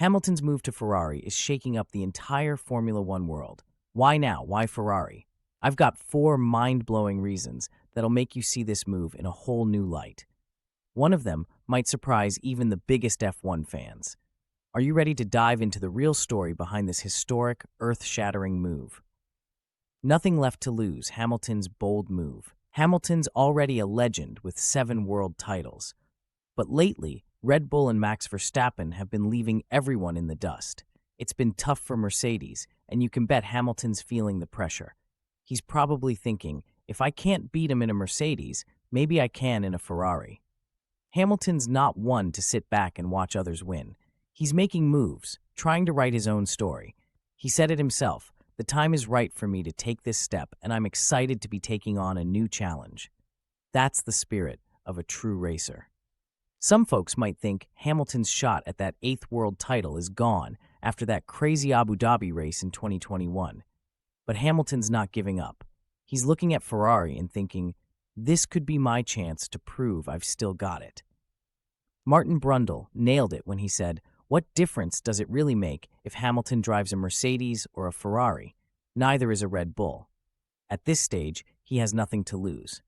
Hamilton's move to Ferrari is shaking up the entire Formula One world. Why now? Why Ferrari? I've got 4 mind-blowing reasons that'll make you see this move in a whole new light. One of them might surprise even the biggest F1 fans. Are you ready to dive into the real story behind this historic, earth-shattering move? Nothing left to lose, Hamilton's bold move. Hamilton's already a legend with 7 world titles. But lately, Red Bull and Max Verstappen have been leaving everyone in the dust. It's been tough for Mercedes, and you can bet Hamilton's feeling the pressure. He's probably thinking, if I can't beat him in a Mercedes, maybe I can in a Ferrari. Hamilton's not one to sit back and watch others win. He's making moves, trying to write his own story. He said it himself, the time is right for me to take this step, and I'm excited to be taking on a new challenge. That's the spirit of a true racer. Some folks might think Hamilton's shot at that 8th world title is gone after that crazy Abu Dhabi race in 2021. But Hamilton's not giving up. He's looking at Ferrari and thinking, this could be my chance to prove I've still got it. Martin Brundle nailed it when he said, what difference does it really make if Hamilton drives a Mercedes or a Ferrari? Neither is a Red Bull. At this stage, he has nothing to lose.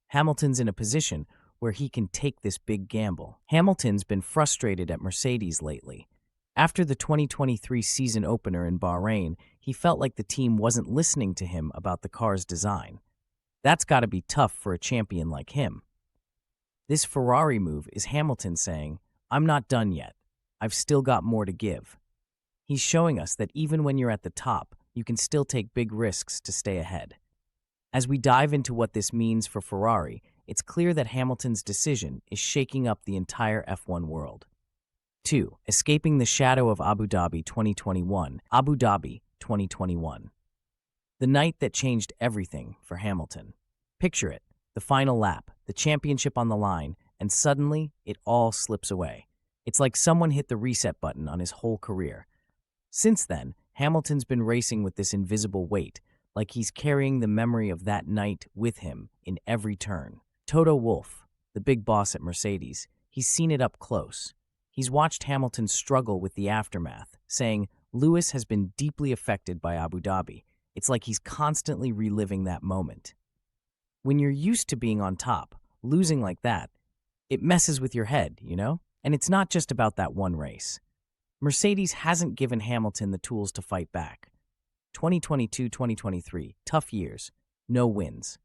Hamilton's in a position where he can take this big gamble. Hamilton's been frustrated at Mercedes lately. After the 2023 season opener in Bahrain, he felt like the team wasn't listening to him about the car's design. That's got to be tough for a champion like him. This Ferrari move is Hamilton saying, I'm not done yet. I've still got more to give. He's showing us that even when you're at the top, you can still take big risks to stay ahead. As we dive into what this means for Ferrari, it's clear that Hamilton's decision is shaking up the entire F1 world. 2. Escaping the shadow of Abu Dhabi 2021. Abu Dhabi 2021. The night that changed everything for Hamilton. Picture it, the final lap, the championship on the line, and suddenly it all slips away. It's like someone hit the reset button on his whole career. Since then, Hamilton's been racing with this invisible weight, like he's carrying the memory of that night with him in every turn. Toto Wolff, the big boss at Mercedes, he's seen it up close. He's watched Hamilton struggle with the aftermath, saying, Lewis has been deeply affected by Abu Dhabi. It's like he's constantly reliving that moment. When you're used to being on top, losing like that, it messes with your head, you know? And it's not just about that one race. Mercedes hasn't given Hamilton the tools to fight back. 2022-2023, tough years, no wins.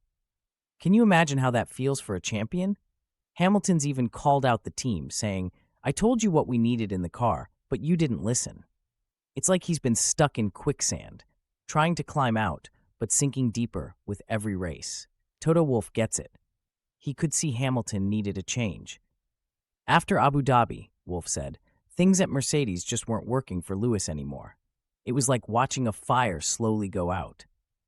Can you imagine how that feels for a champion? Hamilton's even called out the team, saying, I told you what we needed in the car, but you didn't listen. It's like he's been stuck in quicksand, trying to climb out, but sinking deeper with every race. Toto Wolff gets it. He could see Hamilton needed a change. After Abu Dhabi, Wolff said, things at Mercedes just weren't working for Lewis anymore. It was like watching a fire slowly go out.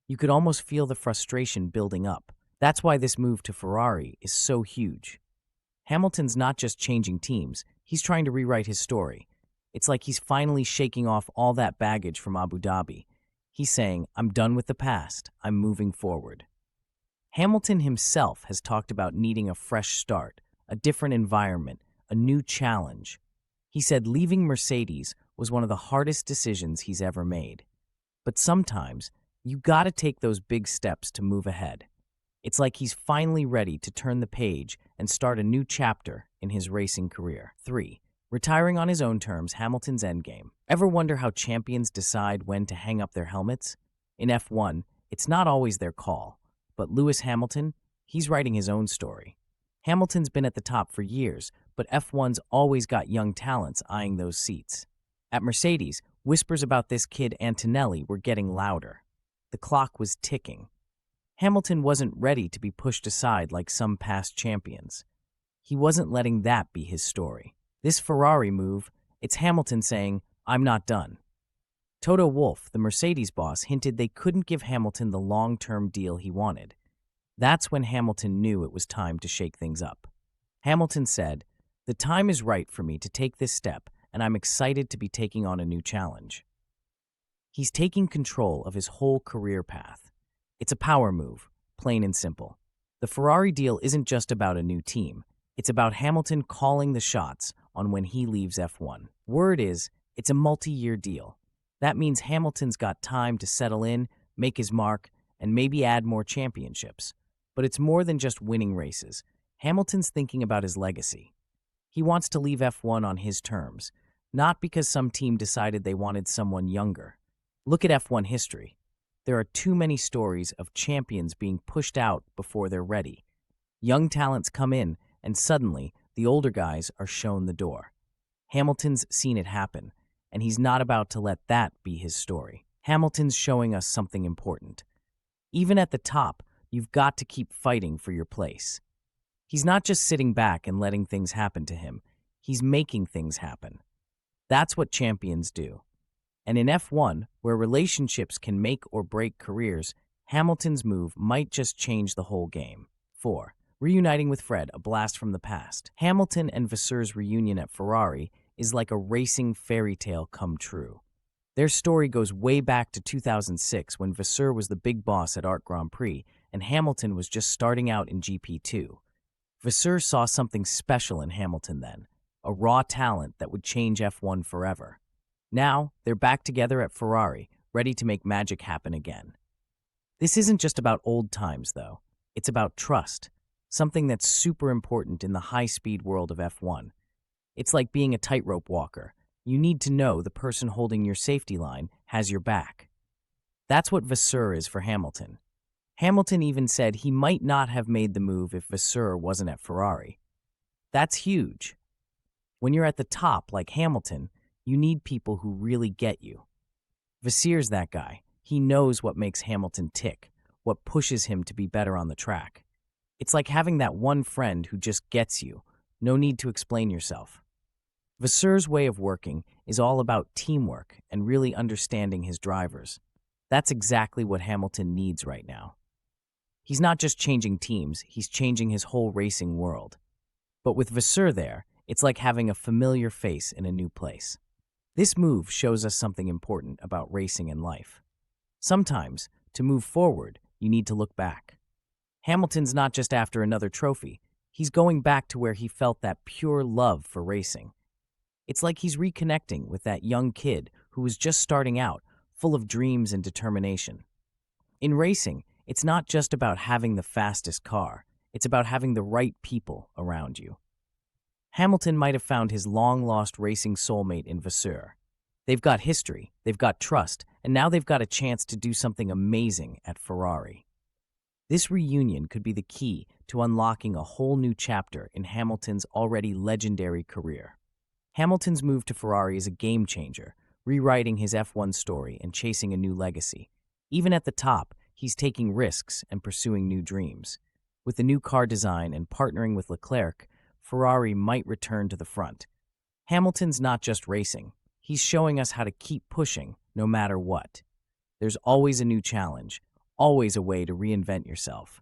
You could almost feel the frustration building up. That's why this move to Ferrari is so huge. Hamilton's not just changing teams, he's trying to rewrite his story. It's like he's finally shaking off all that baggage from Abu Dhabi. He's saying, I'm done with the past, I'm moving forward. Hamilton himself has talked about needing a fresh start, a different environment, a new challenge. He said leaving Mercedes was one of the hardest decisions he's ever made. But sometimes, you gotta take those big steps to move ahead. It's like he's finally ready to turn the page and start a new chapter in his racing career. 3. Retiring on his own terms, Hamilton's endgame. Ever wonder how champions decide when to hang up their helmets? In F1, it's not always their call. But Lewis Hamilton, he's writing his own story. Hamilton's been at the top for years, but F1's always got young talents eyeing those seats. At Mercedes, whispers about this kid Antonelli were getting louder. The clock was ticking. Hamilton wasn't ready to be pushed aside like some past champions. He wasn't letting that be his story. This Ferrari move, it's Hamilton saying, I'm not done. Toto Wolff, the Mercedes boss, hinted they couldn't give Hamilton the long-term deal he wanted. That's when Hamilton knew it was time to shake things up. Hamilton said, the time is right for me to take this step, and I'm excited to be taking on a new challenge. He's taking control of his whole career path. It's a power move, plain and simple. The Ferrari deal isn't just about a new team. It's about Hamilton calling the shots on when he leaves F1. Word is, It's a multi-year deal. That means Hamilton's got time to settle in, make his mark, and maybe add more championships. But it's more than just winning races. Hamilton's thinking about his legacy. He wants to leave F1 on his terms, not because some team decided they wanted someone younger. Look at F1 history. There are too many stories of champions being pushed out before they're ready. Young talents come in, and suddenly, the older guys are shown the door. Hamilton's seen it happen, and he's not about to let that be his story. Hamilton's showing us something important. Even at the top, you've got to keep fighting for your place. He's not just sitting back and letting things happen to him. He's making things happen. That's what champions do. And in F1, where relationships can make or break careers, Hamilton's move might just change the whole game. 4. Reuniting with Fred, a blast from the past. Hamilton and Vasseur's reunion at Ferrari is like a racing fairy tale come true. Their story goes way back to 2006 when Vasseur was the big boss at Art Grand Prix and Hamilton was just starting out in GP2. Vasseur saw something special in Hamilton then, a raw talent that would change F1 forever. Now, they're back together at Ferrari, ready to make magic happen again. This isn't just about old times, though. It's about trust, something that's super important in the high-speed world of F1. It's like being a tightrope walker. You need to know the person holding your safety line has your back. That's what Vasseur is for Hamilton. Hamilton even said he might not have made the move if Vasseur wasn't at Ferrari. That's huge. When you're at the top, like Hamilton, you need people who really get you. Vasseur's that guy. He knows what makes Hamilton tick, what pushes him to be better on the track. It's like having that one friend who just gets you. No need to explain yourself. Vasseur's way of working is all about teamwork and really understanding his drivers. That's exactly what Hamilton needs right now. He's not just changing teams, he's changing his whole racing world. But with Vasseur there, it's like having a familiar face in a new place. This move shows us something important about racing and life. Sometimes, to move forward, you need to look back. Hamilton's not just after another trophy. He's going back to where he felt that pure love for racing. It's like he's reconnecting with that young kid who was just starting out, full of dreams and determination. In racing, it's not just about having the fastest car. It's about having the right people around you. Hamilton might have found his long-lost racing soulmate in Vasseur. They've got history, they've got trust, and now they've got a chance to do something amazing at Ferrari. This reunion could be the key to unlocking a whole new chapter in Hamilton's already legendary career. Hamilton's move to Ferrari is a game changer, rewriting his F1 story and chasing a new legacy. Even at the top, he's taking risks and pursuing new dreams. With the new car design and partnering with Leclerc, Ferrari might return to the front. Hamilton's not just racing. He's showing us how to keep pushing no matter what. There's always a new challenge, always a way to reinvent yourself.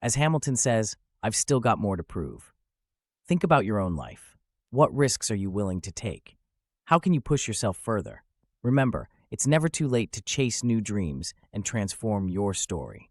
As Hamilton says, I've still got more to prove. Think about your own life. What risks are you willing to take? How can you push yourself further? Remember, it's never too late to chase new dreams and transform your story.